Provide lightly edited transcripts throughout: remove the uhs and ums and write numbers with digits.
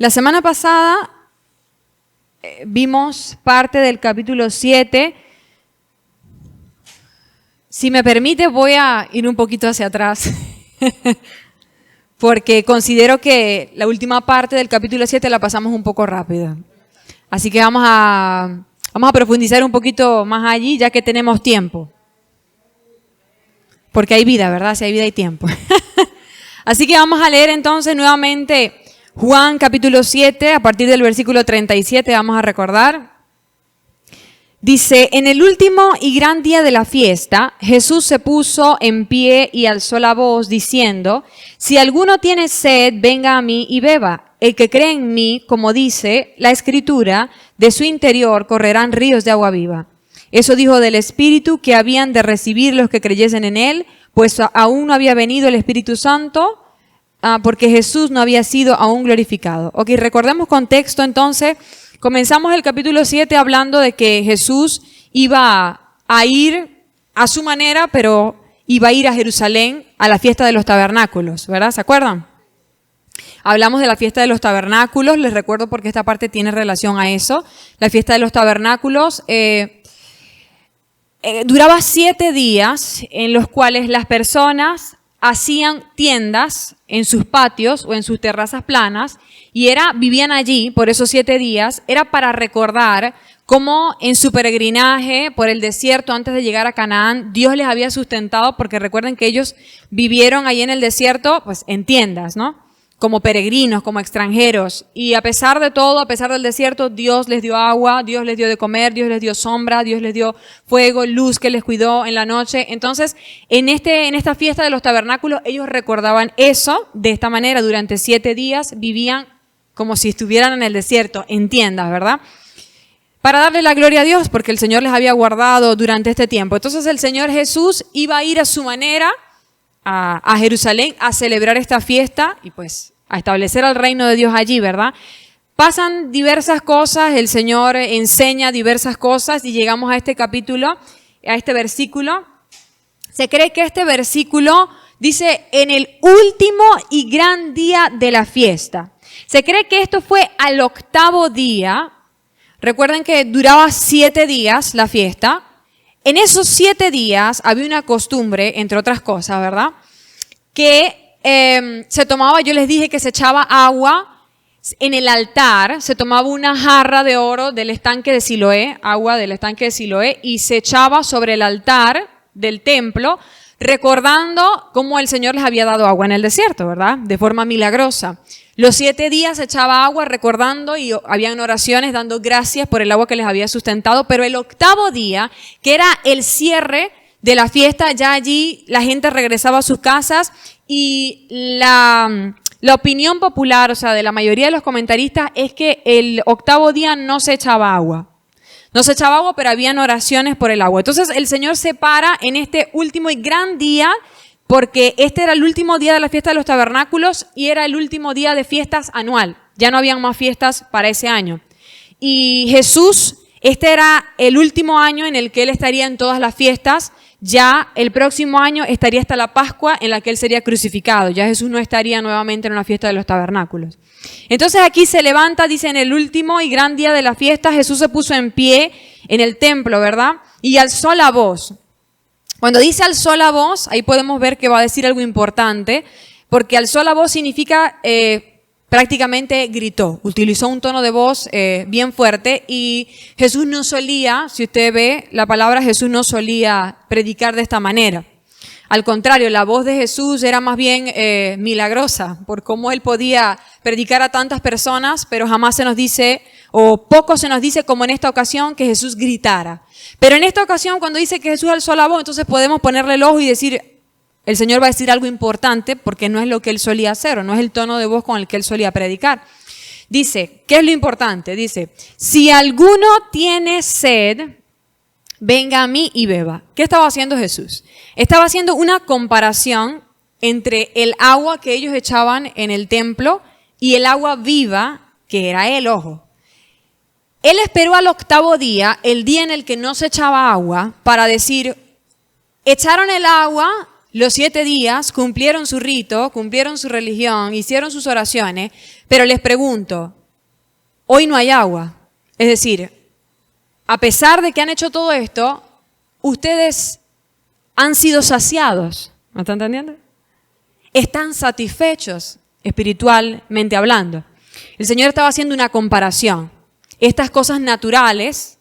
La semana pasada vimos parte del capítulo 7. Si me permite, voy a ir un poquito hacia atrás, porque considero que la última parte del capítulo 7 la pasamos un poco rápido. Así que vamos a profundizar un poquito más allí, ya que tenemos tiempo. Porque hay vida, ¿verdad? Si hay vida hay tiempo. Así que vamos a leer entonces nuevamente Juan capítulo 7, a partir del versículo 37, vamos a recordar. Dice, en el último y gran día de la fiesta, Jesús se puso en pie y alzó la voz diciendo, si alguno tiene sed, venga a mí y beba. El que cree en mí, como dice la Escritura, de su interior correrán ríos de agua viva. Eso dijo del Espíritu que habían de recibir los que creyesen en él, pues aún no había venido el Espíritu Santo, porque Jesús no había sido aún glorificado. Ok, recordemos contexto entonces. Comenzamos el capítulo 7 hablando de que Jesús iba a ir a su manera, pero iba a ir a Jerusalén a la fiesta de los tabernáculos, ¿verdad? ¿Se acuerdan? Hablamos de la fiesta de los tabernáculos, les recuerdo porque esta parte tiene relación a eso. La fiesta de los tabernáculos duraba 7 días en los cuales las personas hacían tiendas en sus patios o en sus terrazas planas y vivían allí por esos 7 días, era para recordar cómo en su peregrinaje por el desierto antes de llegar a Canaán, Dios les había sustentado, porque recuerden que ellos vivieron ahí en el desierto, pues en tiendas, ¿no? Como peregrinos, como extranjeros. Y a pesar de todo, a pesar del desierto, Dios les dio agua, Dios les dio de comer, Dios les dio sombra, Dios les dio fuego, luz que les cuidó en la noche. Entonces, en esta fiesta de los tabernáculos, ellos recordaban eso de esta manera. Durante 7 días vivían como si estuvieran en el desierto, en tiendas, ¿verdad? Para darle la gloria a Dios, porque el Señor les había guardado durante este tiempo. Entonces, el Señor Jesús iba a ir a su manera a Jerusalén a celebrar esta fiesta y pues a establecer el reino de Dios allí, ¿verdad? Pasan diversas cosas, el Señor enseña diversas cosas y llegamos a este capítulo, a este versículo. Se cree que este versículo dice en el último y gran día de la fiesta. Se cree que esto fue al 8º día. Recuerden que duraba 7 días la fiesta. En esos 7 días había una costumbre, entre otras cosas, ¿verdad? Que se tomaba, yo les dije que se echaba agua en el altar, se tomaba una jarra de oro del estanque de Siloé, agua del estanque de Siloé, y se echaba sobre el altar del templo, recordando cómo el Señor les había dado agua en el desierto, ¿verdad? De forma milagrosa. Los 7 días se echaba agua recordando y habían oraciones dando gracias por el agua que les había sustentado, pero el 8º día, que era el cierre de la fiesta, ya allí la gente regresaba a sus casas y la opinión popular, o sea, de la mayoría de los comentaristas, es que el 8º día no se echaba agua. No se echaba agua, pero habían oraciones por el agua. Entonces el Señor se para en este último y gran día, porque este era el último día de la fiesta de los tabernáculos y era el último día de fiestas anual. Ya no habían más fiestas para ese año. Y Jesús, este era el último año en el que Él estaría en todas las fiestas. Ya el próximo año estaría hasta la Pascua en la que Él sería crucificado. Ya Jesús no estaría nuevamente en una fiesta de los tabernáculos. Entonces aquí se levanta, dice, en el último y gran día de la fiesta, Jesús se puso en pie en el templo, ¿verdad? Y alzó la voz. Cuando dice alzó la voz, ahí podemos ver que va a decir algo importante, porque alzó la voz significa prácticamente gritó, utilizó un tono de voz bien fuerte y Jesús no solía, si usted ve la palabra, Jesús no solía predicar de esta manera. Al contrario, la voz de Jesús era más bien milagrosa por cómo Él podía predicar a tantas personas, pero jamás se nos dice, o poco se nos dice como en esta ocasión, que Jesús gritara. Pero en esta ocasión, cuando dice que Jesús alzó la voz, entonces podemos ponerle el ojo y decir, el Señor va a decir algo importante porque no es lo que Él solía hacer o no es el tono de voz con el que Él solía predicar. Dice, ¿qué es lo importante? Dice, si alguno tiene sed, venga a mí y beba. ¿Qué estaba haciendo Jesús? Estaba haciendo una comparación entre el agua que ellos echaban en el templo y el agua viva que era Él, ojo. Él esperó al 8º día, el día en el que no se echaba agua, para decir, echaron el agua los 7 días, cumplieron su rito, cumplieron su religión, hicieron sus oraciones, Pero les pregunto, hoy no hay agua. Es decir, a pesar de que han hecho todo esto, ustedes han sido saciados. ¿Me están entendiendo? Están satisfechos espiritualmente hablando. El Señor estaba haciendo una comparación. Estas cosas naturales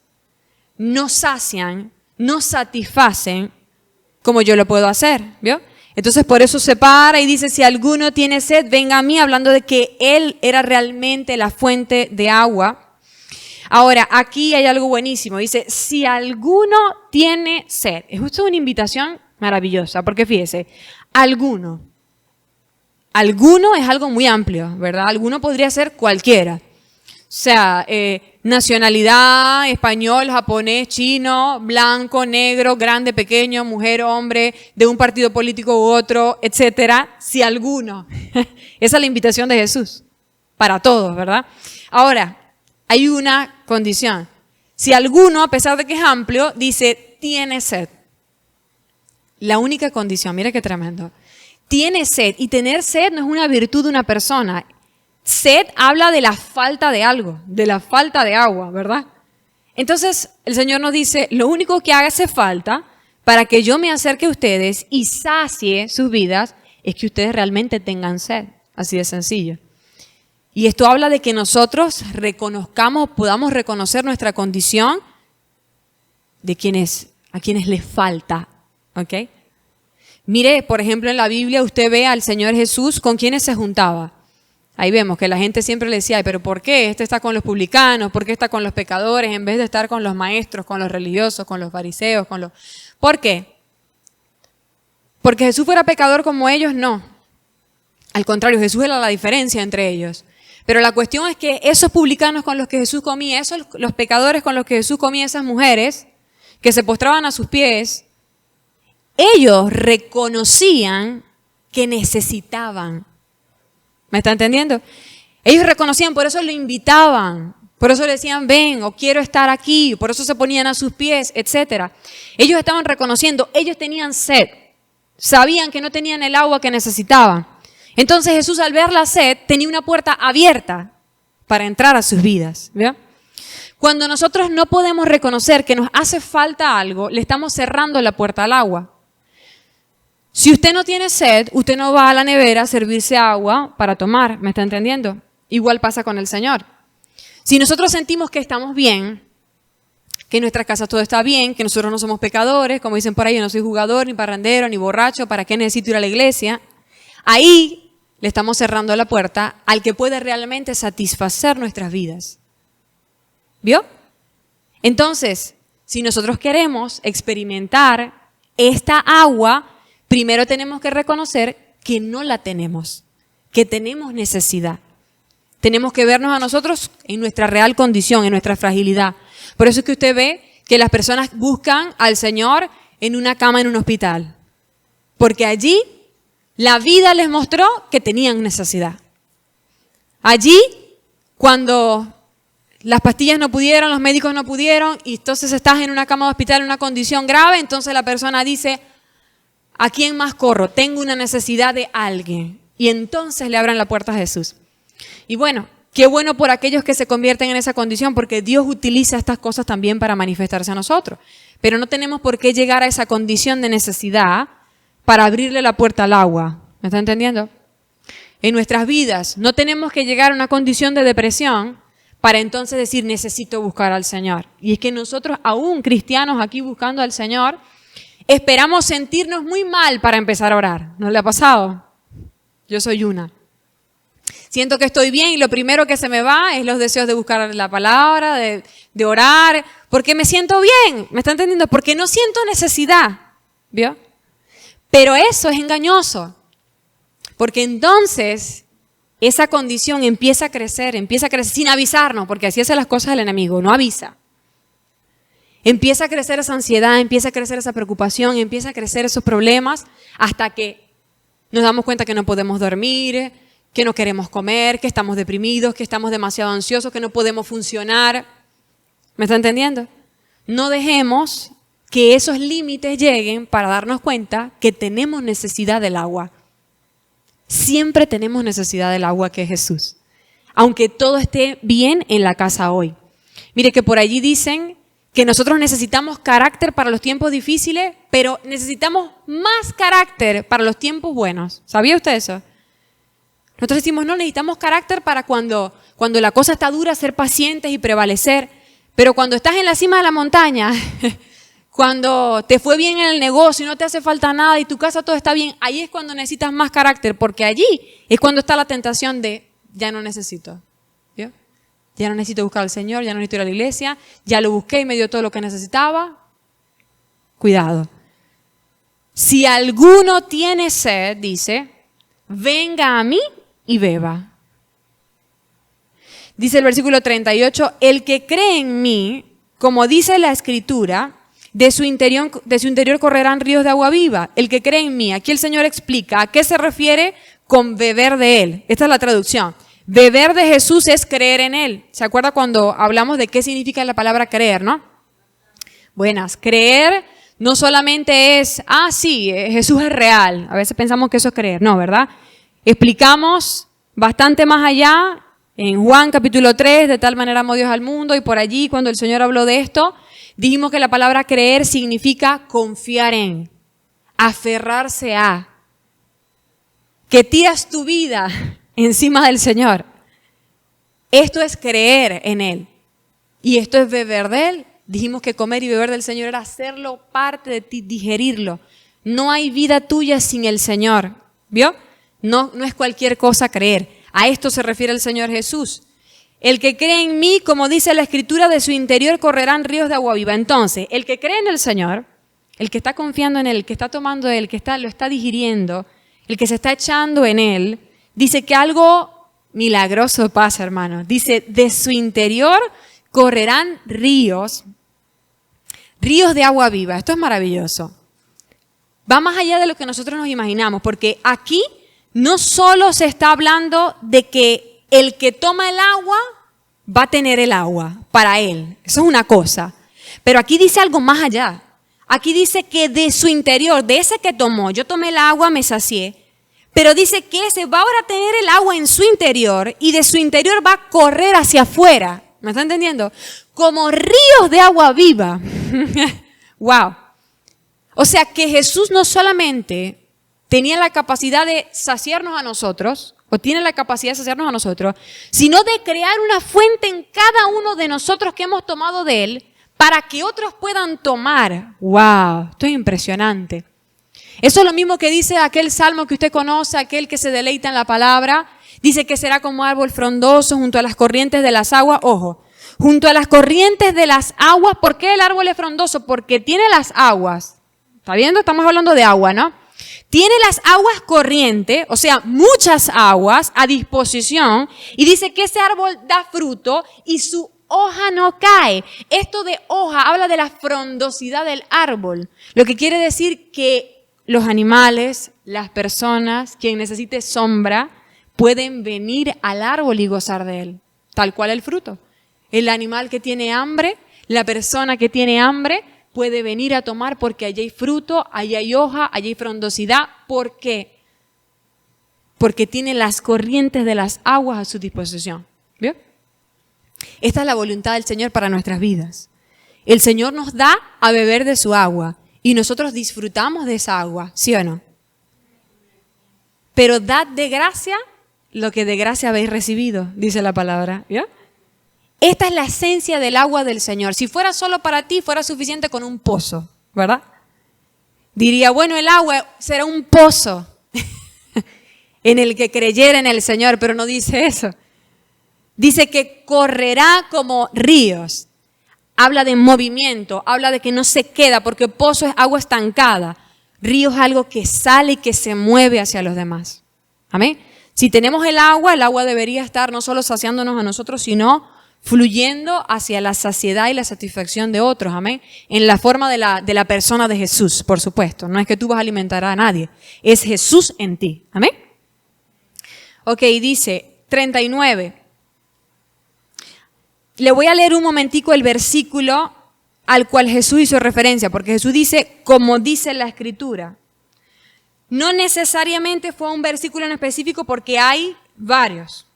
no sacian, no satisfacen como yo lo puedo hacer, ¿vio? Entonces por eso se para y dice, si alguno tiene sed, venga a mí, hablando de que Él era realmente la fuente de agua. Ahora, aquí hay algo buenísimo. Dice, si alguno tiene sed. Es justo una invitación maravillosa, porque fíjese, alguno. Alguno es algo muy amplio, ¿verdad? Alguno podría ser cualquiera. O sea, nacionalidad, español, japonés, chino, blanco, negro, grande, pequeño, mujer, hombre, de un partido político u otro, etcétera. Si alguno. Esa es la invitación de Jesús. Para todos, ¿verdad? Ahora, hay una condición. Si alguno, a pesar de que es amplio, dice, tiene sed. La única condición, mira qué tremendo. Tiene sed. Y tener sed no es una virtud de una persona. Sed habla de la falta de algo, de la falta de agua, ¿verdad? Entonces, el Señor nos dice, lo único que hace falta para que yo me acerque a ustedes y sacie sus vidas es que ustedes realmente tengan sed. Así de sencillo. Y esto habla de que nosotros reconozcamos, podamos reconocer nuestra condición de a quienes les falta, ¿ok? Mire, por ejemplo, en la Biblia usted ve al Señor Jesús con quienes se juntaba. Ahí vemos que la gente siempre le decía, pero ¿por qué? Este está con los publicanos, ¿por qué está con los pecadores en vez de estar con los maestros, con los religiosos, con los fariseos, con los... ¿Por qué? ¿Porque Jesús fuera pecador como ellos? No. Al contrario, Jesús era la diferencia entre ellos. Pero la cuestión es que esos publicanos con los que Jesús comía, los pecadores con los que Jesús comía, esas mujeres que se postraban a sus pies, ellos reconocían que necesitaban. ¿Me está entendiendo? Ellos reconocían, por eso lo invitaban, por eso le decían, ven, o quiero estar aquí, por eso se ponían a sus pies, etc. Ellos estaban reconociendo, ellos tenían sed, sabían que no tenían el agua que necesitaban. Entonces Jesús, al ver la sed, tenía una puerta abierta para entrar a sus vidas. ¿Ve? Cuando nosotros no podemos reconocer que nos hace falta algo, le estamos cerrando la puerta al agua. Si usted no tiene sed, usted no va a la nevera a servirse agua para tomar, ¿me está entendiendo? Igual pasa con el Señor. Si nosotros sentimos que estamos bien, que en nuestras casas todo está bien, que nosotros no somos pecadores, como dicen por ahí, yo no soy jugador, ni parrandero, ni borracho, ¿para qué necesito ir a la iglesia? Ahí le estamos cerrando la puerta al que puede realmente satisfacer nuestras vidas. ¿Vio? Entonces, si nosotros queremos experimentar esta agua, primero tenemos que reconocer que no la tenemos, que tenemos necesidad. Tenemos que vernos a nosotros en nuestra real condición, en nuestra fragilidad. Por eso es que usted ve que las personas buscan al Señor en una cama en un hospital. Porque allí la vida les mostró que tenían necesidad. Allí, cuando las pastillas no pudieron, los médicos no pudieron, y entonces estás en una cama de hospital en una condición grave, entonces la persona dice, ¿a quién más corro? Tengo una necesidad de alguien. Y entonces le abran la puerta a Jesús. Y bueno, qué bueno por aquellos que se convierten en esa condición, porque Dios utiliza estas cosas también para manifestarse a nosotros. Pero no tenemos por qué llegar a esa condición de necesidad para abrirle la puerta al agua. ¿Me está entendiendo? En nuestras vidas no tenemos que llegar a una condición de depresión para entonces decir, necesito buscar al Señor. Y es que nosotros, aún cristianos aquí buscando al Señor, esperamos sentirnos muy mal para empezar a orar. ¿No le ha pasado? Yo soy una. Siento que estoy bien y lo primero que se me va es los deseos de buscar la palabra, de orar, porque me siento bien. ¿Me está entendiendo? Porque no siento necesidad. ¿Vio? Pero eso es engañoso. Porque entonces esa condición empieza a crecer sin avisarnos, porque así hacen las cosas el enemigo, no avisa. Empieza a crecer esa ansiedad, empieza a crecer esa preocupación, empieza a crecer esos problemas hasta que nos damos cuenta que no podemos dormir, que no queremos comer, que estamos deprimidos, que estamos demasiado ansiosos, que no podemos funcionar. ¿Me está entendiendo? No dejemos que esos límites lleguen para darnos cuenta que tenemos necesidad del agua. Siempre tenemos necesidad del agua que es Jesús. aunque todo esté bien en la casa hoy. Mire que por allí dicen que nosotros necesitamos carácter para los tiempos difíciles, pero necesitamos más carácter para los tiempos buenos. ¿Sabía usted eso? Nosotros decimos, no, necesitamos carácter para cuando la cosa está dura, ser pacientes y prevalecer. Pero cuando estás en la cima de la montaña, cuando te fue bien en el negocio y no te hace falta nada y tu casa todo está bien, ahí es cuando necesitas más carácter, porque allí es cuando está la tentación de, ya no necesito. ¿Vio? Ya no necesito buscar al Señor, ya no necesito ir a la iglesia, ya lo busqué y me dio todo lo que necesitaba. Cuidado. Si alguno tiene sed, dice, venga a mí y beba. Dice el versículo 38, el que cree en mí, como dice la Escritura, de su interior correrán ríos de agua viva. El que cree en mí, aquí el Señor explica a qué se refiere con beber de Él. Esta es la traducción. Beber de Jesús es creer en Él. ¿Se acuerda cuando hablamos de qué significa la palabra creer, no? Buenas, creer no solamente es, sí, Jesús es real. A veces pensamos que eso es creer. No, ¿verdad? Explicamos bastante más allá en Juan capítulo 3, de tal manera amó Dios al mundo, y por allí cuando el Señor habló de esto, dijimos que la palabra creer significa confiar en, aferrarse a, que tiras tu vida encima del Señor. Esto es creer en Él. Y esto es beber de Él. Dijimos que comer y beber del Señor era hacerlo parte de ti, digerirlo. No hay vida tuya sin el Señor. ¿Vio? No es cualquier cosa creer. A esto se refiere el Señor Jesús. El que cree en mí, como dice la Escritura, de su interior correrán ríos de agua viva. Entonces, el que cree en el Señor, el que está confiando en Él, el que está tomando de Él, el que lo está digiriendo, el que se está echando en Él, dice que algo milagroso pasa, hermano. Dice, de su interior correrán ríos de agua viva. Esto es maravilloso. Va más allá de lo que nosotros nos imaginamos, porque aquí no solo se está hablando de que el que toma el agua va a tener el agua para él. Eso es una cosa. Pero aquí dice algo más allá. Aquí dice que de su interior, de ese que tomó, yo tomé el agua, me sacié, pero dice que ese va ahora a tener el agua en su interior y de su interior va a correr hacia afuera. ¿Me está entendiendo? Como ríos de agua viva. ¡Wow! O sea que Jesús no solamente tenía la capacidad de saciarnos a nosotros, o tiene la capacidad de saciarnos a nosotros, sino de crear una fuente en cada uno de nosotros que hemos tomado de Él para que otros puedan tomar. ¡Wow! Esto es impresionante. Eso es lo mismo que dice aquel salmo que usted conoce, aquel que se deleita en la palabra. Dice que será como árbol frondoso junto a las corrientes de las aguas. Ojo, junto a las corrientes de las aguas. ¿Por qué el árbol es frondoso? Porque tiene las aguas. ¿Está viendo? Estamos hablando de agua, ¿no? Tiene las aguas corrientes, o sea, muchas aguas a disposición. Y dice que ese árbol da fruto y su hoja no cae. Esto de hoja habla de la frondosidad del árbol. Lo que quiere decir que los animales, las personas, quien necesite sombra, pueden venir al árbol y gozar de él. Tal cual el fruto. El animal que tiene hambre, la persona que tiene hambre, puede venir a tomar porque allí hay fruto, allí hay hoja, allí hay frondosidad. ¿Por qué? Porque tiene las corrientes de las aguas a su disposición. ¿Vio? Esta es la voluntad del Señor para nuestras vidas. El Señor nos da a beber de su agua y nosotros disfrutamos de esa agua, ¿sí o no? Pero dad de gracia lo que de gracia habéis recibido, dice la palabra. ¿Vio? Esta es la esencia del agua del Señor. Si fuera solo para ti, fuera suficiente con un pozo, ¿verdad? Diría, bueno, el agua será un pozo en el que creyera en el Señor, pero no dice eso. Dice que correrá como ríos. Habla de movimiento, habla de que no se queda, porque pozo es agua estancada. Río es algo que sale y que se mueve hacia los demás. Amén. Si tenemos el agua debería estar no solo saciándonos a nosotros, sino fluyendo hacia la saciedad y la satisfacción de otros, amén, en la forma de la persona de Jesús, por supuesto. No es que tú vas a alimentar a nadie, es Jesús en ti, amén. Ok, dice 39. Le voy a leer un momentico el versículo al cual Jesús hizo referencia, porque Jesús dice, como dice la Escritura. No necesariamente fue un versículo en específico porque hay varios.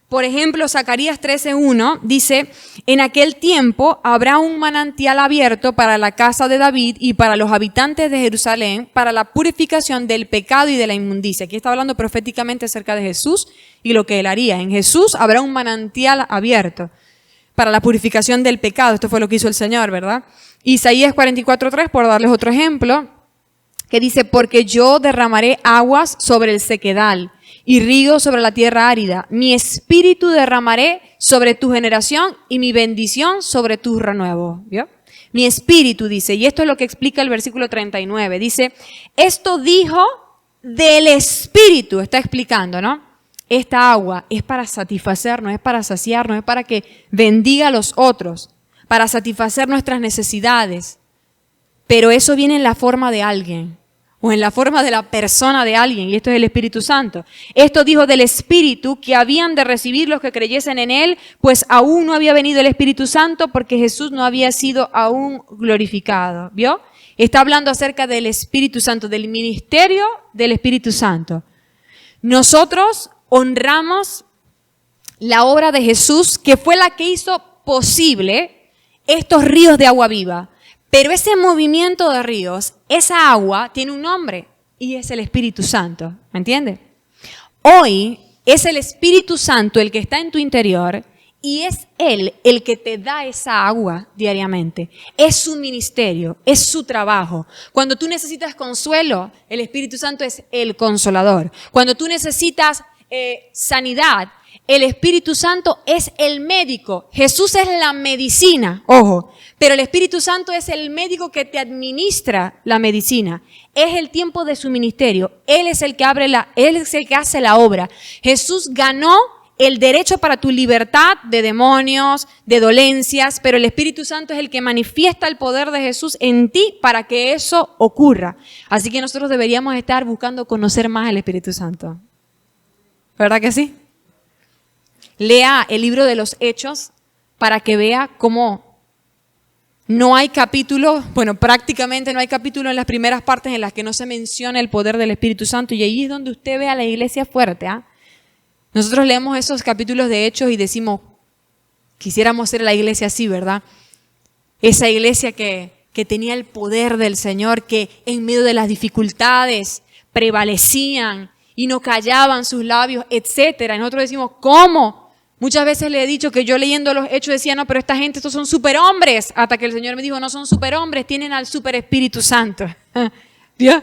Por ejemplo, Zacarías 13:1 dice, en aquel tiempo habrá un manantial abierto para la casa de David y para los habitantes de Jerusalén, para la purificación del pecado y de la inmundicia. Aquí está hablando proféticamente acerca de Jesús y lo que él haría. En Jesús habrá un manantial abierto para la purificación del pecado. Esto fue lo que hizo el Señor, ¿verdad? Isaías 44:3, por darles otro ejemplo, que dice, porque yo derramaré aguas sobre el sequedal y ríos sobre la tierra árida. Mi espíritu derramaré sobre tu generación y mi bendición sobre tus renuevos. ¿Vio? Mi espíritu, dice, y esto es lo que explica el versículo 39. Dice, esto dijo del espíritu, está explicando, ¿no? Esta agua es para satisfacernos, es para saciarnos, es para que bendiga a los otros, para satisfacer nuestras necesidades. Pero eso viene en la forma de alguien, o en la forma de la persona de alguien, y esto es el Espíritu Santo. Esto dijo del Espíritu que habían de recibir los que creyesen en Él, pues aún no había venido el Espíritu Santo porque Jesús no había sido aún glorificado. ¿Vio? Está hablando acerca del Espíritu Santo, del ministerio del Espíritu Santo. Nosotros honramos la obra de Jesús, que fue la que hizo posible estos ríos de agua viva. Pero ese movimiento de ríos, esa agua, tiene un nombre y es el Espíritu Santo. ¿Me entiendes? Hoy es el Espíritu Santo el que está en tu interior y es Él el que te da esa agua diariamente. Es su ministerio, es su trabajo. Cuando tú necesitas consuelo, el Espíritu Santo es el consolador. Cuando tú necesitas sanidad, el Espíritu Santo es el médico. Jesús es la medicina, ojo. Pero el Espíritu Santo es el médico que te administra la medicina. Es el tiempo de su ministerio. Él es el que Él es el que hace la obra. Jesús ganó el derecho para tu libertad de demonios, de dolencias, pero el Espíritu Santo es el que manifiesta el poder de Jesús en ti para que eso ocurra. Así que nosotros deberíamos estar buscando conocer más al Espíritu Santo. ¿Verdad que sí? Lea el libro de los Hechos para que vea cómo no hay capítulo, bueno, prácticamente no hay capítulo en las primeras partes en las que no se menciona el poder del Espíritu Santo, y ahí es donde usted ve a la iglesia fuerte. Nosotros leemos esos capítulos de Hechos y decimos, quisiéramos ser la iglesia así, ¿verdad? Esa iglesia que tenía el poder del Señor, que en medio de las dificultades prevalecían y no callaban sus labios, etcétera. Y nosotros decimos, ¿cómo? Muchas veces le he dicho que yo leyendo los Hechos decía, no, pero esta gente, estos son superhombres. Hasta que el Señor me dijo, no son superhombres, tienen al super Espíritu Santo. ¿Vio?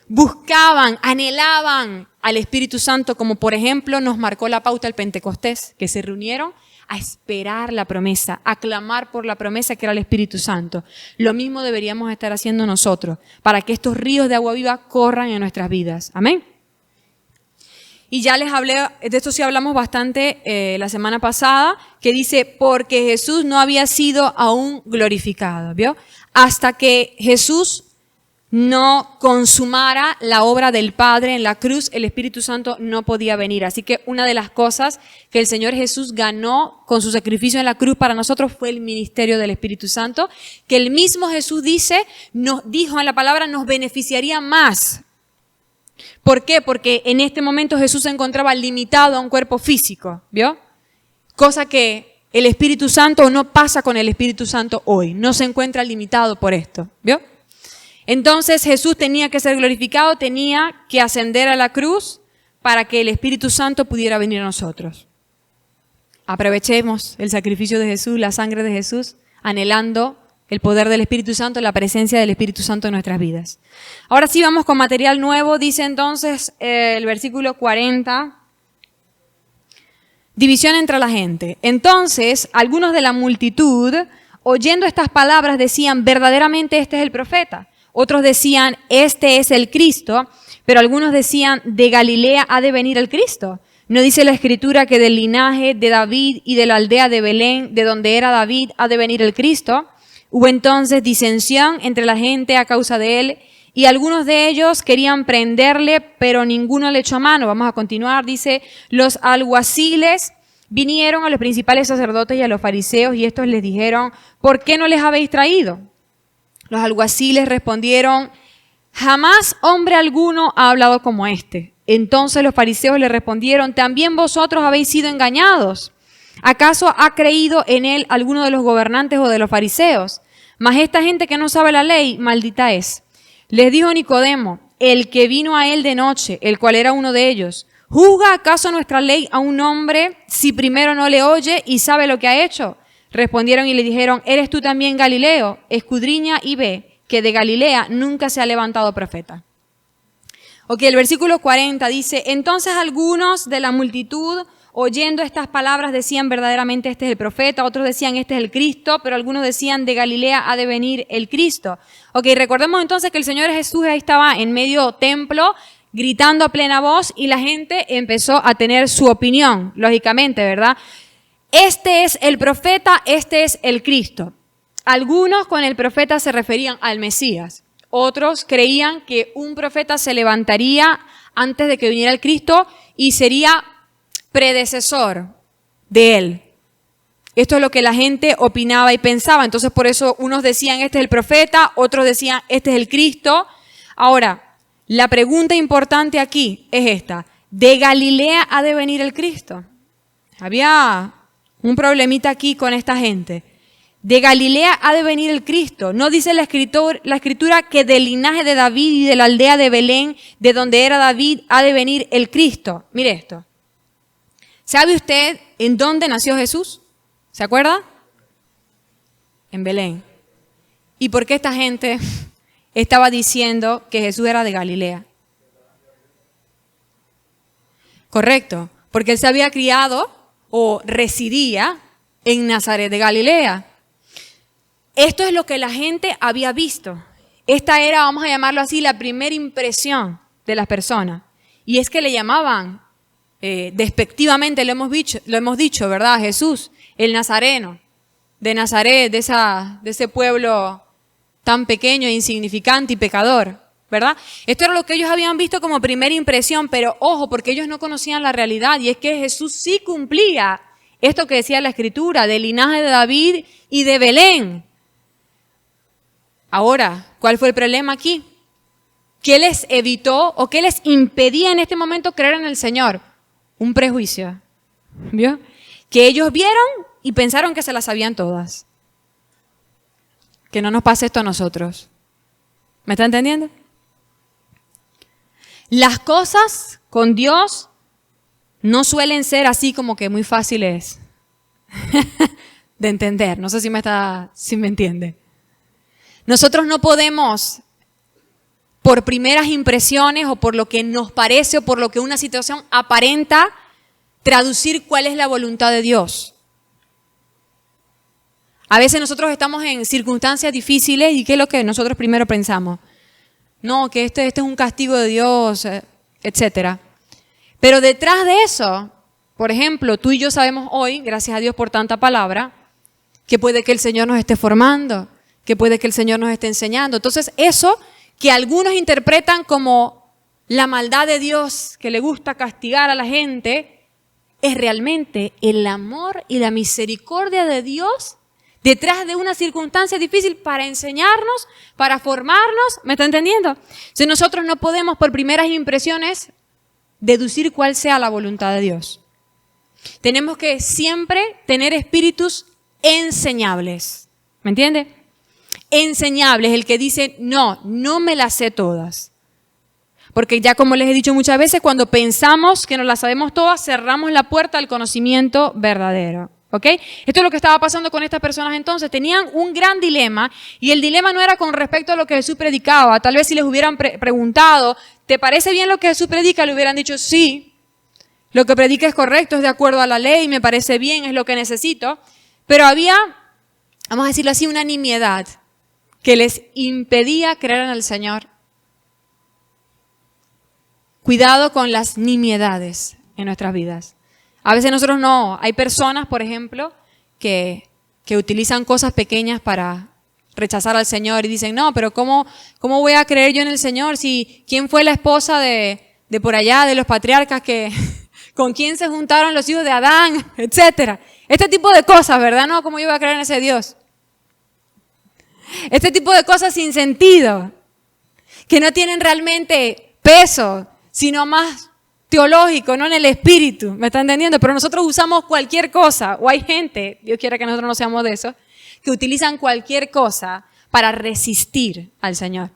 Buscaban, anhelaban al Espíritu Santo, como por ejemplo nos marcó la pauta el Pentecostés, que se reunieron a esperar la promesa, a clamar por la promesa que era el Espíritu Santo. Lo mismo deberíamos estar haciendo nosotros, para que estos ríos de agua viva corran en nuestras vidas. Amén. Y ya les hablé, de esto sí hablamos bastante la semana pasada, que dice, porque Jesús no había sido aún glorificado, ¿vio? Hasta que Jesús no consumara la obra del Padre en la cruz, el Espíritu Santo no podía venir. Así que una de las cosas que el Señor Jesús ganó con su sacrificio en la cruz para nosotros fue el ministerio del Espíritu Santo, que el mismo Jesús nos dijo en la palabra, nos beneficiaría más. ¿Por qué? Porque en este momento Jesús se encontraba limitado a un cuerpo físico, ¿vio? Cosa que el Espíritu Santo no pasa con el Espíritu Santo hoy, no se encuentra limitado por esto, ¿vio? Entonces Jesús tenía que ser glorificado, tenía que ascender a la cruz para que el Espíritu Santo pudiera venir a nosotros. Aprovechemos el sacrificio de Jesús, la sangre de Jesús, anhelando el poder del Espíritu Santo, la presencia del Espíritu Santo en nuestras vidas. Ahora sí vamos con material nuevo, dice entonces el versículo 40. División entre la gente. Entonces, algunos de la multitud, oyendo estas palabras, decían, verdaderamente este es el profeta. Otros decían, este es el Cristo, pero algunos decían, de Galilea ha de venir el Cristo. ¿No dice la Escritura que del linaje de David y de la aldea de Belén, de donde era David, ha de venir el Cristo? Hubo entonces disensión entre la gente a causa de él, y algunos de ellos querían prenderle, pero ninguno le echó mano. Vamos a continuar, dice, los alguaciles vinieron a los principales sacerdotes y a los fariseos, y estos les dijeron, ¿por qué no les habéis traído? Los alguaciles respondieron, jamás hombre alguno ha hablado como este. Entonces los fariseos le respondieron, ¿también vosotros habéis sido engañados? ¿Acaso ha creído en él alguno de los gobernantes o de los fariseos? Mas esta gente que no sabe la ley, maldita es. Les dijo Nicodemo, el que vino a él de noche, el cual era uno de ellos, ¿juzga acaso nuestra ley a un hombre si primero no le oye y sabe lo que ha hecho? Respondieron y le dijeron, ¿eres tú también Galileo? Escudriña y ve que de Galilea nunca se ha levantado profeta. Ok, el versículo 40 dice, entonces algunos de la multitud oyendo estas palabras decían verdaderamente este es el profeta, otros decían este es el Cristo, pero algunos decían de Galilea ha de venir el Cristo. Ok, recordemos entonces que el Señor Jesús ahí estaba en medio templo, gritando a plena voz y la gente empezó a tener su opinión, lógicamente, ¿verdad? Este es el profeta, este es el Cristo. Algunos con el profeta se referían al Mesías. Otros creían que un profeta se levantaría antes de que viniera el Cristo y sería predecesor de él. Esto es lo que la gente opinaba y pensaba. Entonces por eso unos decían este es el profeta, otros decían este es el Cristo. Ahora, la pregunta importante aquí es esta. ¿De Galilea ha de venir el Cristo? Había un problemita aquí con esta gente. De Galilea ha de venir el Cristo. No dice la escritura que del linaje de David y de la aldea de Belén, de donde era David, ha de venir el Cristo. Mire esto. ¿Sabe usted en dónde nació Jesús? ¿Se acuerda? En Belén. ¿Y por qué esta gente estaba diciendo que Jesús era de Galilea? Correcto, porque él se había criado o residía en Nazaret de Galilea. Esto es lo que la gente había visto. Esta era, vamos a llamarlo así, la primera impresión de las personas. Y es que le llamaban despectivamente, lo hemos dicho, ¿verdad? Jesús, el nazareno, de Nazaret, de ese pueblo tan pequeño, insignificante y pecador, ¿verdad? Esto era lo que ellos habían visto como primera impresión, pero ojo, porque ellos no conocían la realidad, y es que Jesús sí cumplía esto que decía la Escritura, del linaje de David y de Belén. Ahora, ¿cuál fue el problema aquí? ¿Qué les evitó o qué les impedía en este momento creer en el Señor? Un prejuicio, ¿vio? Que ellos vieron y pensaron que se las sabían todas. Que no nos pase esto a nosotros. ¿Me está entendiendo? Las cosas con Dios no suelen ser así como que muy fáciles de entender. No sé si me entiende. Nosotros no podemos, por primeras impresiones o por lo que nos parece o por lo que una situación aparenta, traducir cuál es la voluntad de Dios. A veces nosotros estamos en circunstancias difíciles y ¿qué es lo que nosotros primero pensamos? No, que este es un castigo de Dios, etcétera. Pero detrás de eso, por ejemplo, tú y yo sabemos hoy, gracias a Dios por tanta palabra, que puede que el Señor nos esté formando, que puede que el Señor nos esté enseñando. Entonces eso que algunos interpretan como la maldad de Dios, que le gusta castigar a la gente, es realmente el amor y la misericordia de Dios detrás de una circunstancia difícil para enseñarnos, para formarnos. ¿Me está entendiendo? Si nosotros no podemos por primeras impresiones deducir cuál sea la voluntad de Dios. Tenemos que siempre tener espíritus enseñables. ¿Me entiende? Enseñables, el que dice, no me las sé todas. Porque ya como les he dicho muchas veces, cuando pensamos que nos las sabemos todas, cerramos la puerta al conocimiento verdadero. ¿Ok? Esto es lo que estaba pasando con estas personas entonces. Tenían un gran dilema y el dilema no era con respecto a lo que Jesús predicaba. Tal vez si les hubieran preguntado, ¿te parece bien lo que Jesús predica? Le hubieran dicho, sí, lo que predica es correcto, es de acuerdo a la ley, me parece bien, es lo que necesito. Pero había, vamos a decirlo así, una nimiedad que les impedía creer en el Señor. Cuidado con las nimiedades en nuestras vidas. A veces nosotros no. Hay personas, por ejemplo, que utilizan cosas pequeñas para rechazar al Señor y dicen, no, pero ¿cómo voy a creer yo en el Señor? Si ¿quién fue la esposa de por allá, de los patriarcas, con quién se juntaron los hijos de Adán, etcétera? Este tipo de cosas, ¿verdad? No, ¿cómo yo voy a creer en ese Dios? Este tipo de cosas sin sentido, que no tienen realmente peso, sino más teológico, no en el espíritu, ¿me está entendiendo? Pero nosotros usamos cualquier cosa, o hay gente, Dios quiera que nosotros no seamos de eso, que utilizan cualquier cosa para resistir al Señor.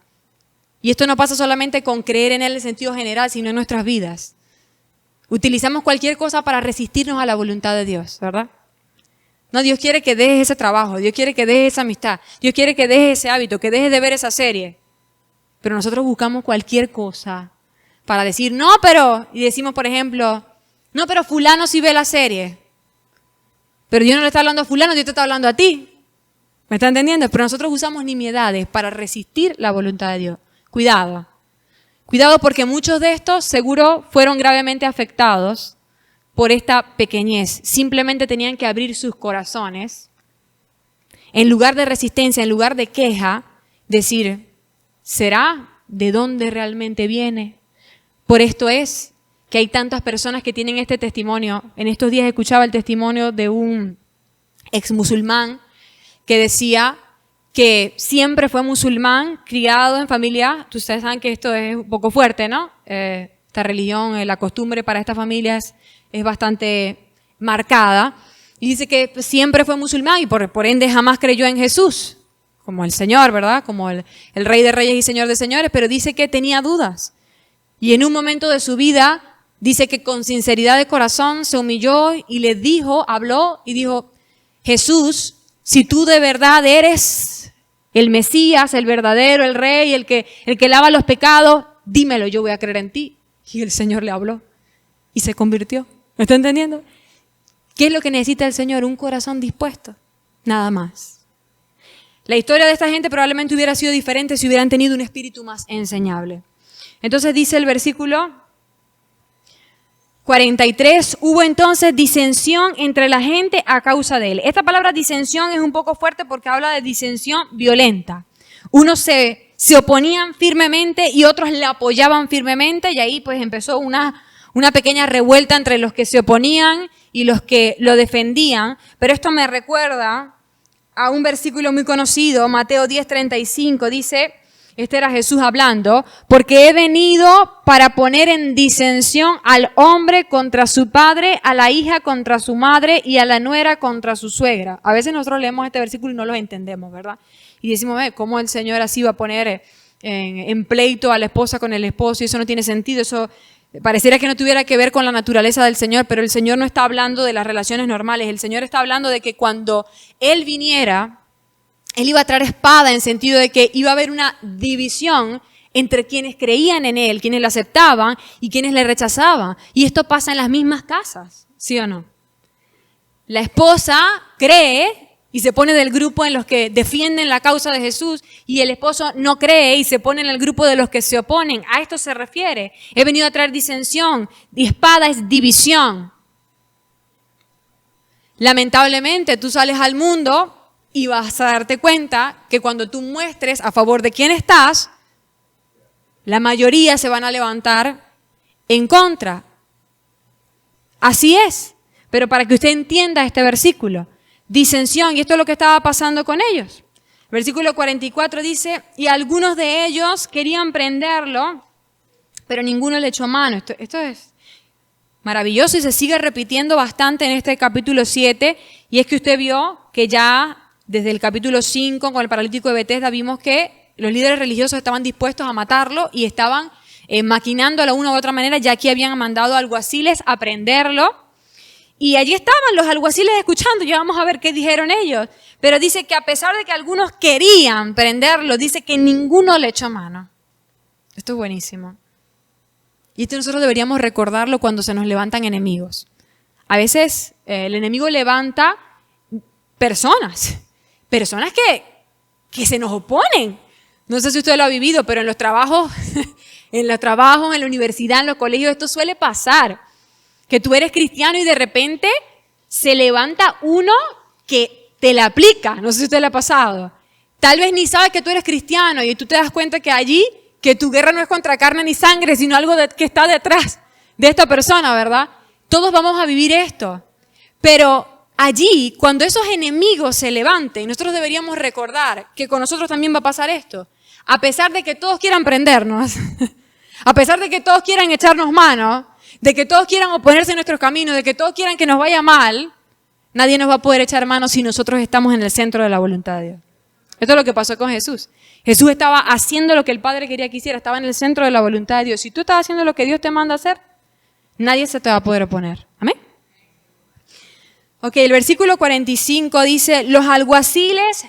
Y esto no pasa solamente con creer en Él en el sentido general, sino en nuestras vidas. Utilizamos cualquier cosa para resistirnos a la voluntad de Dios, ¿verdad? No, Dios quiere que dejes ese trabajo, Dios quiere que dejes esa amistad, Dios quiere que dejes ese hábito, que dejes de ver esa serie. Pero nosotros buscamos cualquier cosa para decir, no, pero, y decimos, por ejemplo, no, pero fulano sí ve la serie. Pero Dios no le está hablando a fulano, Dios te está hablando a ti. ¿Me está entendiendo? Pero nosotros usamos nimiedades para resistir la voluntad de Dios. Cuidado. Cuidado porque muchos de estos seguro fueron gravemente afectados por esta pequeñez. Simplemente tenían que abrir sus corazones. En lugar de resistencia, en lugar de queja, decir, ¿será de dónde realmente viene? Por esto es que hay tantas personas que tienen este testimonio. En estos días escuchaba el testimonio de un ex musulmán que decía que siempre fue musulmán, criado en familia. Ustedes saben que esto es un poco fuerte, ¿no? Esta religión, la costumbre para estas familias es bastante marcada. Y dice que siempre fue musulmán y por ende jamás creyó en Jesús, como el Señor, ¿verdad? Como el Rey de Reyes y Señor de Señores, pero dice que tenía dudas. Y en un momento de su vida, dice que con sinceridad de corazón se humilló y le dijo, habló y dijo, Jesús, si tú de verdad eres el Mesías, el verdadero, el Rey, el que lava los pecados, dímelo, yo voy a creer en ti. Y el Señor le habló y se convirtió. ¿Me está entendiendo? ¿Qué es lo que necesita el Señor? Un corazón dispuesto, nada más. La historia de esta gente probablemente hubiera sido diferente si hubieran tenido un espíritu más enseñable. Entonces dice el versículo 43, hubo entonces disensión entre la gente a causa de él. Esta palabra disensión es un poco fuerte porque habla de disensión violenta. Unos se oponían firmemente y otros le apoyaban firmemente y ahí pues empezó una pequeña revuelta entre los que se oponían y los que lo defendían. Pero esto me recuerda a un versículo muy conocido, Mateo 10:35, dice, este era Jesús hablando, porque he venido para poner en disensión al hombre contra su padre, a la hija contra su madre y a la nuera contra su suegra. A veces nosotros leemos este versículo y no lo entendemos, ¿verdad? Y decimos, ¿cómo el Señor así va a poner en pleito a la esposa con el esposo? Y eso no tiene sentido, eso pareciera que no tuviera que ver con la naturaleza del Señor, pero el Señor no está hablando de las relaciones normales, el Señor está hablando de que cuando Él viniera, Él iba a traer espada en sentido de que iba a haber una división entre quienes creían en Él, quienes le aceptaban y quienes le rechazaban. Y esto pasa en las mismas casas, ¿sí o no? La esposa cree y se pone del grupo en los que defienden la causa de Jesús y el esposo no cree y se pone en el grupo de los que se oponen. A esto se refiere. He venido a traer disensión y espada es división. Lamentablemente tú sales al mundo y vas a darte cuenta que cuando tú muestres a favor de quién estás, la mayoría se van a levantar en contra. Así es. Pero para que usted entienda este versículo, disensión, y esto es lo que estaba pasando con ellos. Versículo 44 dice, y algunos de ellos querían prenderlo, pero ninguno le echó mano. Esto es maravilloso y se sigue repitiendo bastante en este capítulo 7, y es que usted vio que ya desde el capítulo 5 con el paralítico de Betesda vimos que los líderes religiosos estaban dispuestos a matarlo y estaban maquinando de la una u otra manera, ya que habían mandado alguaciles a prenderlo. Y allí estaban los alguaciles escuchando, ya vamos a ver qué dijeron ellos. Pero dice que a pesar de que algunos querían prenderlo, dice que ninguno le echó mano. Esto es buenísimo. Y esto nosotros deberíamos recordarlo cuando se nos levantan enemigos. A veces el enemigo levanta personas que se nos oponen. No sé si usted lo ha vivido, pero en los trabajos, en la universidad, en los colegios, esto suele pasar. Que tú eres cristiano y de repente se levanta uno que te la aplica. No sé si a usted le ha pasado. Tal vez ni sabes que tú eres cristiano y tú te das cuenta que allí, que tu guerra no es contra carne ni sangre, sino algo que está detrás de esta persona, ¿verdad? Todos vamos a vivir esto. Pero allí, cuando esos enemigos se levanten, nosotros deberíamos recordar que con nosotros también va a pasar esto. A pesar de que todos quieran prendernos, a pesar de que todos quieran echarnos mano, de que todos quieran oponerse a nuestros caminos, de que todos quieran que nos vaya mal, nadie nos va a poder echar mano si nosotros estamos en el centro de la voluntad de Dios. Esto es lo que pasó con Jesús. Jesús estaba haciendo lo que el Padre quería que hiciera, estaba en el centro de la voluntad de Dios. Si tú estás haciendo lo que Dios te manda hacer, nadie se te va a poder oponer. ¿Amén? Ok, el versículo 45 dice, los alguaciles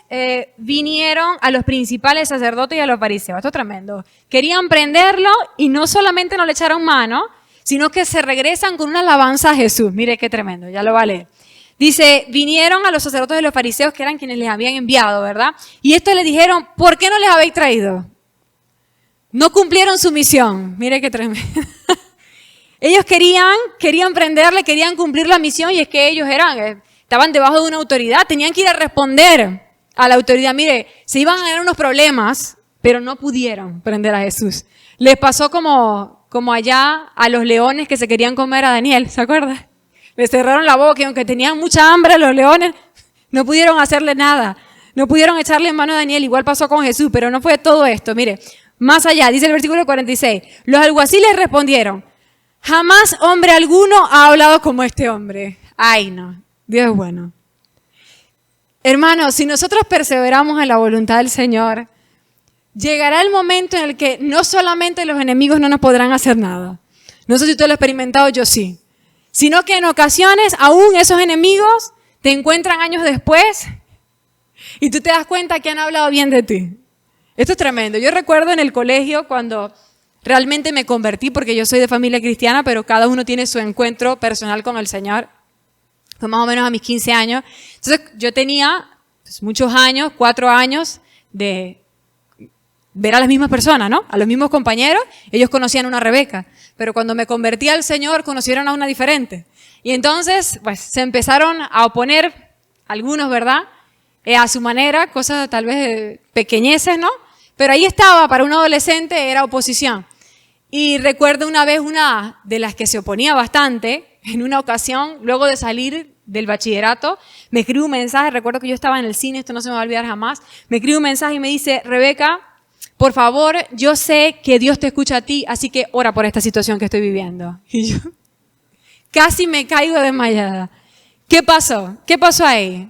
vinieron a los principales sacerdotes y a los fariseos. Esto es tremendo. Querían prenderlo y no solamente no le echaron mano, sino que se regresan con una alabanza a Jesús. Mire qué tremendo, ya lo va a leer. Dice, vinieron a los sacerdotes y los fariseos que eran quienes les habían enviado, ¿verdad? Y estos le dijeron, ¿por qué no les habéis traído? No cumplieron su misión. Mire qué tremendo. Ellos querían prenderle, querían cumplir la misión y es que ellos estaban debajo de una autoridad, tenían que ir a responder a la autoridad. Mire, se iban a ganar unos problemas, pero no pudieron prender a Jesús. Les pasó como allá a los leones que se querían comer a Daniel, ¿se acuerdan? Le cerraron la boca y aunque tenían mucha hambre los leones, no pudieron hacerle nada. No pudieron echarle en mano a Daniel, igual pasó con Jesús, pero no fue todo esto. Mire, más allá, dice el versículo 46, los alguaciles respondieron, jamás hombre alguno ha hablado como este hombre. Ay, no, Dios es bueno. Hermanos, si nosotros perseveramos en la voluntad del Señor, llegará el momento en el que no solamente los enemigos no nos podrán hacer nada. No sé si usted lo ha experimentado, yo sí. Sino que en ocasiones aún esos enemigos te encuentran años después y tú te das cuenta que han hablado bien de ti. Esto es tremendo. Yo recuerdo en el colegio cuando realmente me convertí, porque yo soy de familia cristiana, pero cada uno tiene su encuentro personal con el Señor. Fue más o menos a mis 15 años. Entonces yo tenía muchos años, 4 años de ver a las mismas personas, ¿no? A los mismos compañeros. Ellos conocían a una Rebeca, pero cuando me convertí al Señor conocieron a una diferente. Y entonces, pues, se empezaron a oponer algunos, ¿verdad? A su manera, cosas tal vez pequeñeces, ¿no? Pero ahí estaba, para un adolescente era oposición. Y recuerdo una vez una de las que se oponía bastante, en una ocasión, luego de salir del bachillerato, me escribe un mensaje, recuerdo que yo estaba en el cine, esto no se me va a olvidar jamás, me escribe un mensaje y me dice, Rebeca, por favor, yo sé que Dios te escucha a ti, así que ora por esta situación que estoy viviendo. Y yo casi me caigo desmayada. ¿Qué pasó? ¿Qué pasó ahí?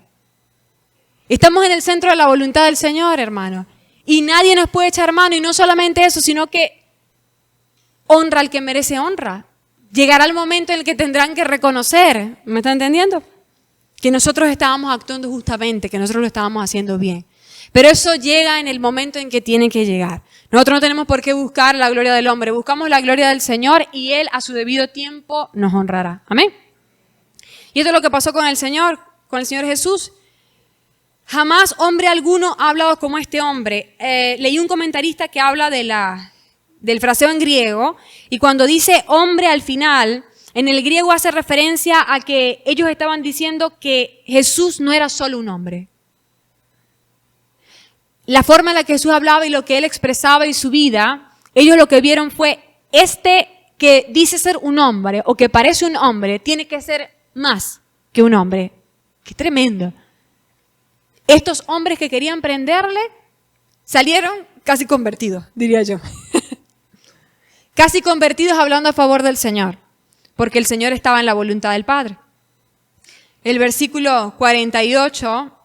Estamos en el centro de la voluntad del Señor, hermano. Y nadie nos puede echar mano, y no solamente eso, sino que honra al que merece honra. Llegará el momento en el que tendrán que reconocer, ¿me está entendiendo? Que nosotros estábamos actuando justamente, que nosotros lo estábamos haciendo bien. Pero eso llega en el momento en que tiene que llegar. Nosotros no tenemos por qué buscar la gloria del hombre, buscamos la gloria del Señor y Él a su debido tiempo nos honrará. Amén. Y esto es lo que pasó con el Señor Jesús. Jamás hombre alguno ha hablado como este hombre. Leí un comentarista que habla del fraseo en griego y cuando dice hombre al final, en el griego hace referencia a que ellos estaban diciendo que Jesús no era solo un hombre. La forma en la que Jesús hablaba y lo que Él expresaba y su vida, ellos lo que vieron fue este que dice ser un hombre o que parece un hombre, tiene que ser más que un hombre. ¡Qué tremendo! Estos hombres que querían prenderle salieron casi convertidos, diría yo. Casi convertidos hablando a favor del Señor, porque el Señor estaba en la voluntad del Padre. El versículo 48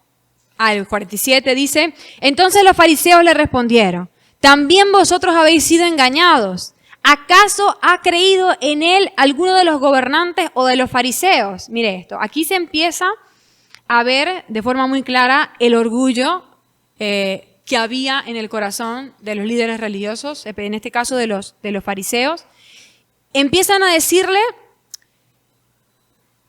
al 47 dice, entonces los fariseos le respondieron, ¿también vosotros habéis sido engañados? ¿Acaso ha creído en él alguno de los gobernantes o de los fariseos? Mire esto, aquí se empieza a ver de forma muy clara el orgullo que había en el corazón de los líderes religiosos, en este caso de los fariseos. Empiezan a decirle,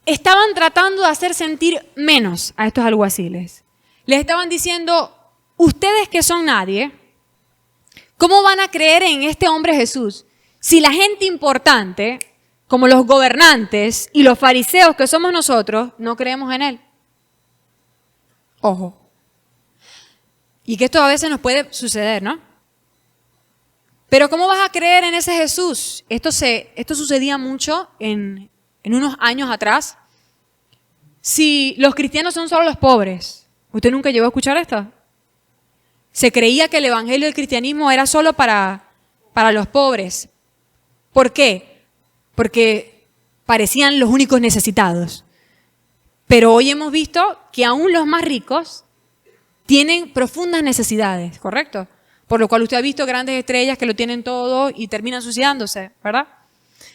estaban tratando de hacer sentir menos a estos alguaciles. Les estaban diciendo, ustedes que son nadie, ¿cómo van a creer en este hombre Jesús? Si la gente importante, como los gobernantes y los fariseos que somos nosotros, no creemos en él. Ojo. Y que esto a veces nos puede suceder, ¿no? Pero ¿cómo vas a creer en ese Jesús? Esto sucedía mucho en unos años atrás. Si los cristianos son solo los pobres, ¿usted nunca llegó a escuchar esto? Se creía que el evangelio del cristianismo era solo para los pobres. ¿Por qué? Porque parecían los únicos necesitados. Pero hoy hemos visto que aún los más ricos tienen profundas necesidades, ¿correcto? Por lo cual usted ha visto grandes estrellas que lo tienen todo y terminan suicidándose, ¿verdad?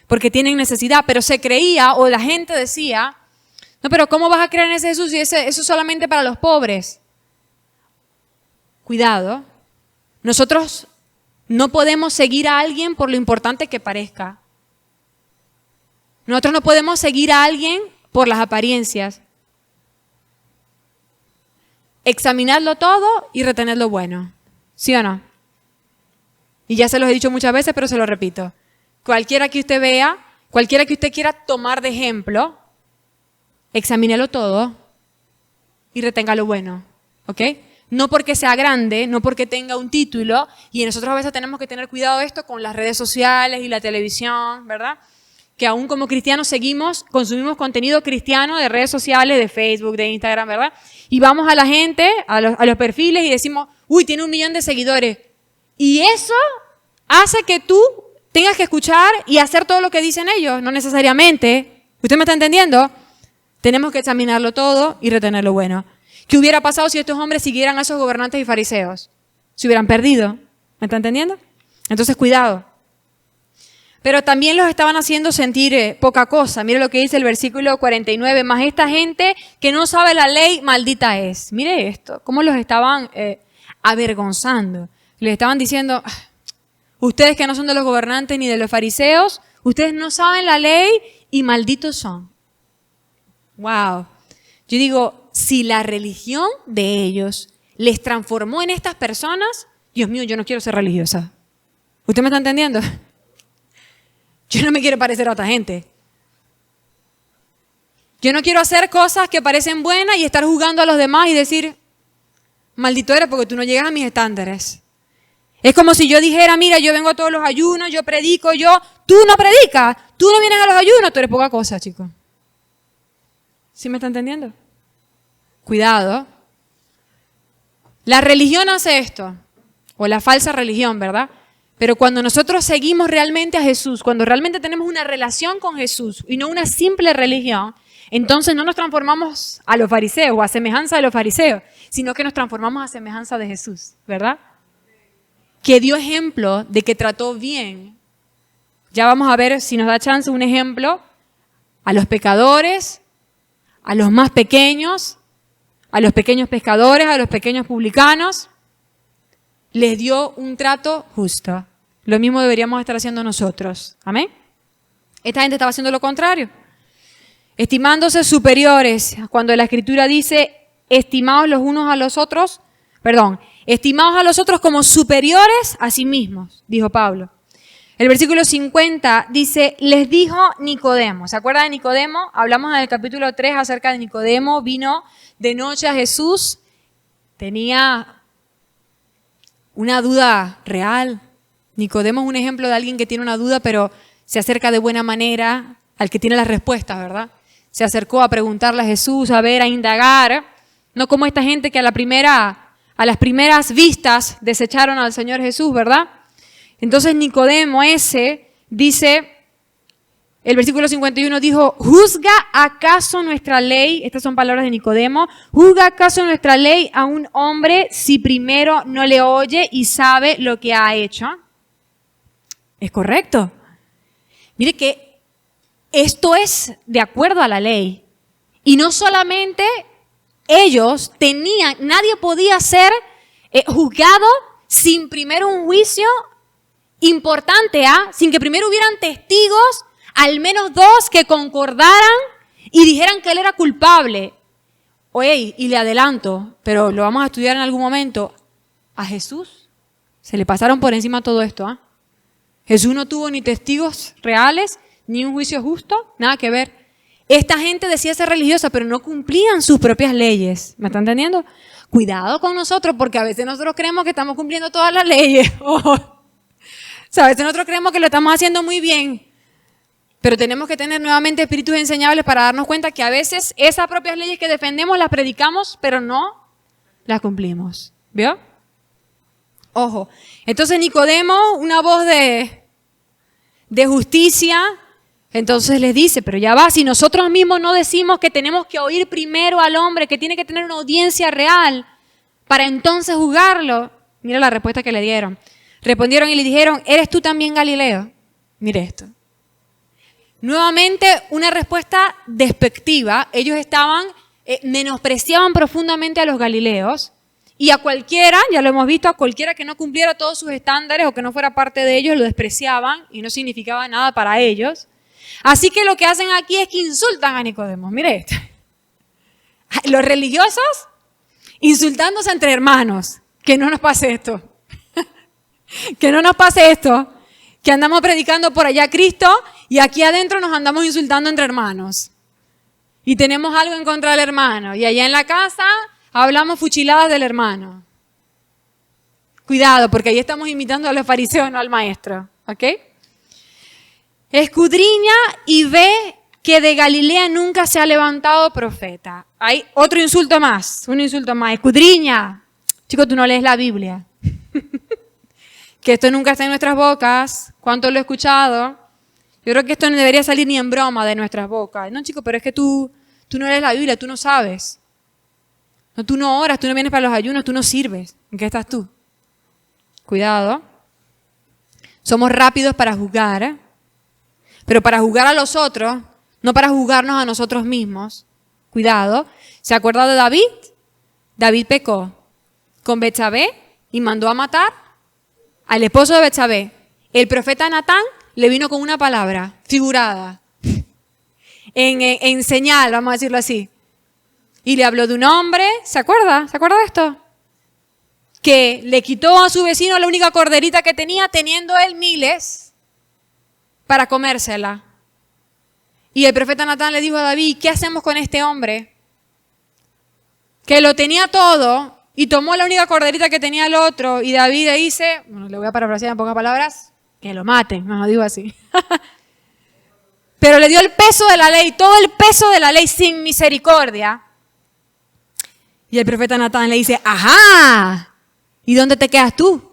Porque tienen necesidad, pero se creía o la gente decía, no, pero ¿cómo vas a creer en ese Jesús si eso es solamente para los pobres? Cuidado, nosotros no podemos seguir a alguien por lo importante que parezca. Nosotros no podemos seguir a alguien por las apariencias. Examinarlo todo y retener lo bueno. ¿Sí o no? Y ya se los he dicho muchas veces, pero se lo repito. Cualquiera que usted vea, cualquiera que usted quiera tomar de ejemplo, examínelo todo y retenga lo bueno. ¿Ok? No porque sea grande, no porque tenga un título, y nosotros a veces tenemos que tener cuidado de esto con las redes sociales y la televisión, ¿verdad? Que aún como cristianos consumimos contenido cristiano de redes sociales, de Facebook, de Instagram, ¿verdad? Y vamos a la gente, a los perfiles y decimos, uy, tiene 1 millón de seguidores. Y eso hace que tú tengas que escuchar y hacer todo lo que dicen ellos, no necesariamente. ¿Usted me está entendiendo? Tenemos que examinarlo todo y retener lo bueno. ¿Qué hubiera pasado si estos hombres siguieran a esos gobernantes y fariseos? Se hubieran perdido. ¿Me está entendiendo? Entonces, cuidado. Pero también los estaban haciendo sentir poca cosa. Mire lo que dice el versículo 49. Más esta gente que no sabe la ley, maldita es. Mire esto, cómo los estaban avergonzando. Les estaban diciendo, ustedes que no son de los gobernantes ni de los fariseos, ustedes no saben la ley y malditos son. Wow. Yo digo, si la religión de ellos les transformó en estas personas, Dios mío, yo no quiero ser religiosa. ¿Usted me está entendiendo? Yo no me quiero parecer a otra gente. Yo no quiero hacer cosas que parecen buenas y estar juzgando a los demás y decir, maldito eres porque tú no llegas a mis estándares. Es como si yo dijera, mira, yo vengo a todos los ayunos, yo predico, tú no predicas, tú no vienes a los ayunos, tú eres poca cosa, chico. ¿Sí me está entendiendo? Cuidado. La religión hace esto, o la falsa religión, ¿verdad? Pero cuando nosotros seguimos realmente a Jesús, cuando realmente tenemos una relación con Jesús y no una simple religión, entonces no nos transformamos a los fariseos o a semejanza de los fariseos, sino que nos transformamos a semejanza de Jesús, ¿verdad? Que dio ejemplo de que trató bien. Ya vamos a ver si nos da chance un ejemplo a los pecadores, a los más pequeños, a los pequeños pescadores, a los pequeños publicanos. Les dio un trato justo. Lo mismo deberíamos estar haciendo nosotros. ¿Amén? Esta gente estaba haciendo lo contrario. Estimándose superiores. Cuando la Escritura dice, estimados los unos a los otros, estimados a los otros como superiores a sí mismos, dijo Pablo. El versículo 50 dice, les dijo Nicodemo. ¿Se acuerda de Nicodemo? Hablamos en el capítulo 3 acerca de Nicodemo. Vino de noche a Jesús. Tenía una duda real. Nicodemo es un ejemplo de alguien que tiene una duda, pero se acerca de buena manera al que tiene las respuestas, ¿verdad? Se acercó a preguntarle a Jesús, a ver, a indagar. No como esta gente que a las primeras vistas desecharon al Señor Jesús, ¿verdad? Entonces Nicodemo dice, el versículo 51 dijo, ¿juzga acaso nuestra ley? Estas son palabras de Nicodemo. ¿Juzga acaso nuestra ley a un hombre si primero no le oye y sabe lo que ha hecho? Es correcto. Mire que esto es de acuerdo a la ley. Y no solamente ellos nadie podía ser juzgado sin primero un juicio importante, sin que primero hubieran testigos, al menos 2 que concordaran y dijeran que él era culpable. Oye, y le adelanto, pero lo vamos a estudiar en algún momento, a Jesús se le pasaron por encima todo esto. Jesús no tuvo ni testigos reales, ni un juicio justo, nada que ver. Esta gente decía ser religiosa, pero no cumplían sus propias leyes. ¿Me están entendiendo? Cuidado con nosotros, porque a veces nosotros creemos que estamos cumpliendo todas las leyes. O sea, a veces nosotros creemos que lo estamos haciendo muy bien, pero tenemos que tener nuevamente espíritus enseñables para darnos cuenta que a veces esas propias leyes que defendemos las predicamos, pero no las cumplimos. ¿Vio? Ojo. Entonces Nicodemo, una voz de justicia, Entonces les dice, pero ya va, si nosotros mismos no decimos que tenemos que oír primero al hombre, que tiene que tener una audiencia real para entonces juzgarlo. Mira la respuesta que le dieron. Respondieron y le dijeron, ¿eres tú también Galileo? Mire esto. Nuevamente una respuesta despectiva. Ellos menospreciaban profundamente a los galileos y a cualquiera, ya lo hemos visto, a cualquiera que no cumpliera todos sus estándares o que no fuera parte de ellos, lo despreciaban y no significaba nada para ellos. Así que lo que hacen aquí es que insultan a Nicodemo. Mire esto. Los religiosos insultándose entre hermanos. Que no nos pase esto. Que no nos pase esto. Que andamos predicando por allá a Cristo y aquí adentro nos andamos insultando entre hermanos. Y tenemos algo en contra del hermano. Y allá en la casa hablamos fuchiladas del hermano. Cuidado, porque ahí estamos imitando a los fariseos, no al maestro. ¿Ok? Escudriña y ve que de Galilea nunca se ha levantado profeta. Hay otro insulto más, un insulto más. Escudriña. Chico, tú no lees la Biblia. Que esto nunca está en nuestras bocas. ¿Cuánto lo he escuchado? Yo creo que esto no debería salir ni en broma de nuestras bocas. No, chico, pero es que tú no lees la Biblia, tú no sabes. No, tú no oras, tú no vienes para los ayunos, tú no sirves. ¿En qué estás tú? Cuidado. Somos rápidos para juzgar, pero para juzgar a los otros, no para juzgarnos a nosotros mismos. Cuidado. ¿Se acuerda de David? David pecó con Betsabé y mandó a matar al esposo de Betsabé. El profeta Natán le vino con una palabra figurada, en señal, vamos a decirlo así. Y le habló de un hombre, ¿se acuerda? ¿Se acuerda de esto? Que le quitó a su vecino la única corderita que tenía, teniendo él miles, para comérsela. Y el profeta Natán le dijo a David, ¿qué hacemos con este hombre? Que lo tenía todo y tomó la única corderita que tenía el otro. Y David le dice, bueno, le voy a parafrasear en pocas palabras, que lo maten, no lo digo así. Pero le dio el peso de la ley, todo el peso de la ley sin misericordia. Y el profeta Natán le dice, ¡ajá! ¿Y dónde te quedas tú?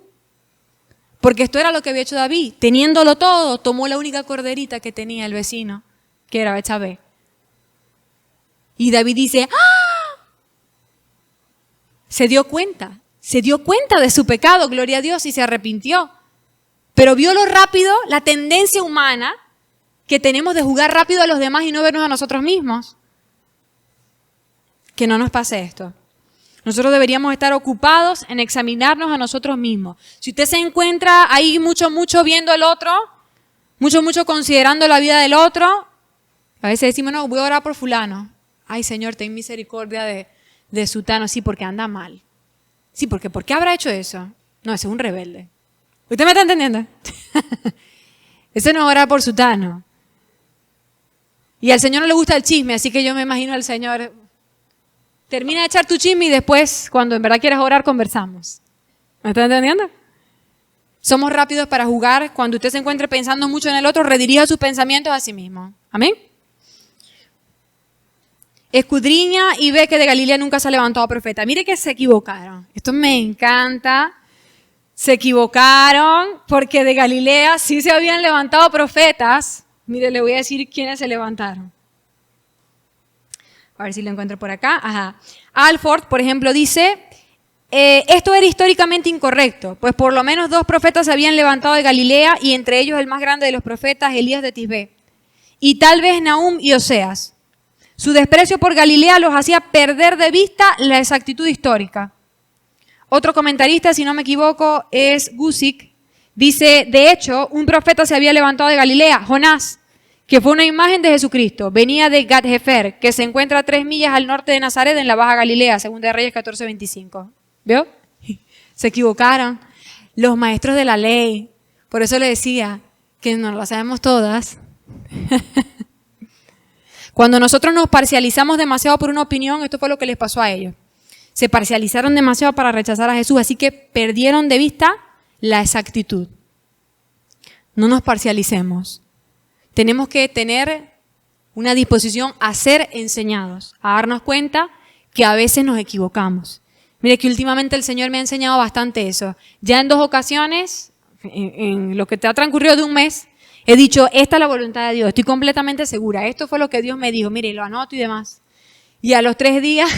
Porque esto era lo que había hecho David. Teniéndolo todo, tomó la única corderita que tenía el vecino, que era Betsabé. Y David dice, ¡ah! Se dio cuenta de su pecado, gloria a Dios, y se arrepintió. Pero vio lo rápido, la tendencia humana que tenemos de jugar rápido a los demás y no vernos a nosotros mismos. Que no nos pase esto. Nosotros deberíamos estar ocupados en examinarnos a nosotros mismos. Si usted se encuentra ahí mucho viendo el otro, mucho considerando la vida del otro, a veces decimos, no, voy a orar por fulano. Ay, Señor, ten misericordia de sutano. Sí, porque anda mal. Sí, porque ¿por qué habrá hecho eso? No, ese es un rebelde. ¿Usted me está entendiendo? Eso no es orar por sutano. Y al Señor no le gusta el chisme, así que yo me imagino al Señor, termina de echar tu chisme y después, cuando en verdad quieras orar, conversamos. ¿Me está entendiendo? Somos rápidos para jugar. Cuando usted se encuentre pensando mucho en el otro, redirija sus pensamientos a sí mismo. ¿Amén? Escudriña y ve que de Galilea nunca se ha levantado profeta. Mire que se equivocaron. Esto me encanta. Se equivocaron porque de Galilea sí se habían levantado profetas. Mire, le voy a decir quiénes se levantaron. A ver si lo encuentro por acá. Ajá. Alford, por ejemplo, dice, esto era históricamente incorrecto, pues por lo menos 2 profetas se habían levantado de Galilea y entre ellos el más grande de los profetas, Elías de Tisbé, y tal vez Nahum y Oseas. Su desprecio por Galilea los hacía perder de vista la exactitud histórica. Otro comentarista, si no me equivoco, es Gusick. Dice, de hecho, un profeta se había levantado de Galilea, Jonás, que fue una imagen de Jesucristo. Venía de Gat-Hefer, que se encuentra a 3 millas al norte de Nazaret, en la Baja Galilea, según de Reyes 14:25. ¿Vio? Se equivocaron. Los maestros de la ley. Por eso le decía que no lo sabemos todas. Cuando nosotros nos parcializamos demasiado por una opinión, esto fue lo que les pasó a ellos. Se parcializaron demasiado para rechazar a Jesús, así que perdieron de vista la exactitud. No nos parcialicemos. Tenemos que tener una disposición a ser enseñados, a darnos cuenta que a veces nos equivocamos. Mire que últimamente el Señor me ha enseñado bastante eso. Ya en 2 ocasiones, en lo que te ha transcurrido de un mes, He dicho, esta es la voluntad de Dios, estoy completamente segura. Esto fue lo que Dios me dijo, mire, lo anoto y demás. Y a los 3 días,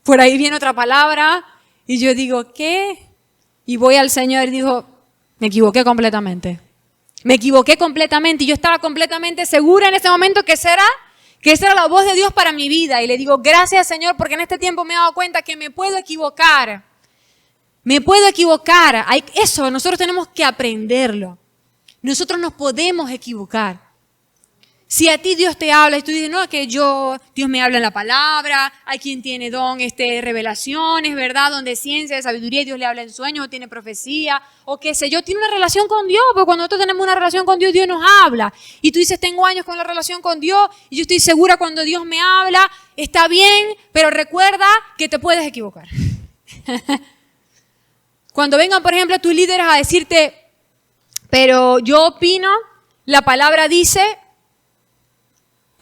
por ahí viene otra palabra y yo digo, ¿qué? Y voy al Señor y digo, me equivoqué completamente. Me equivoqué completamente y yo estaba completamente segura en ese momento que esa era la voz de Dios para mi vida. Y le digo, gracias Señor, porque en este tiempo me he dado cuenta que me puedo equivocar. Me puedo equivocar. Eso nosotros tenemos que aprenderlo. Nosotros nos podemos equivocar. Si a ti Dios te habla y tú dices, no, es que Dios me habla en la palabra, hay quien tiene don, revelaciones, ¿verdad? Donde ciencia, de sabiduría, y Dios le habla en sueños, o tiene profecía, o qué sé yo, tiene una relación con Dios, porque cuando nosotros tenemos una relación con Dios, Dios nos habla. Y tú dices, tengo años con la relación con Dios, y yo estoy segura cuando Dios me habla, está bien, pero recuerda que te puedes equivocar. Cuando vengan, por ejemplo, tus líderes a decirte, pero yo opino, la palabra dice,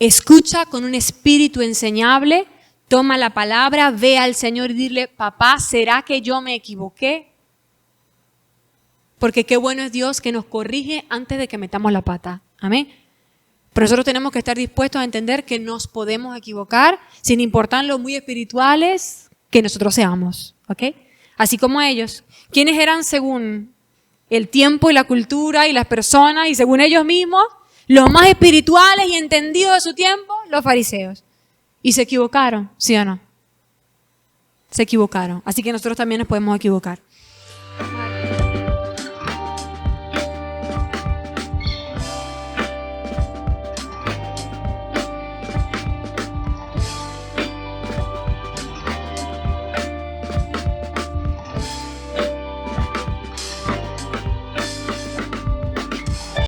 escucha con un espíritu enseñable, toma la palabra, ve al Señor y dile, papá, ¿será que yo me equivoqué? Porque qué bueno es Dios que nos corrige antes de que metamos la pata. Amén. Pero nosotros tenemos que estar dispuestos a entender que nos podemos equivocar sin importar lo muy espirituales que nosotros seamos. ¿Ok? Así como ellos. ¿Quiénes eran según el tiempo y la cultura y las personas y según ellos mismos? Los más espirituales y entendidos de su tiempo, los fariseos. Y se equivocaron, ¿sí o no? Se equivocaron. Así que nosotros también nos podemos equivocar.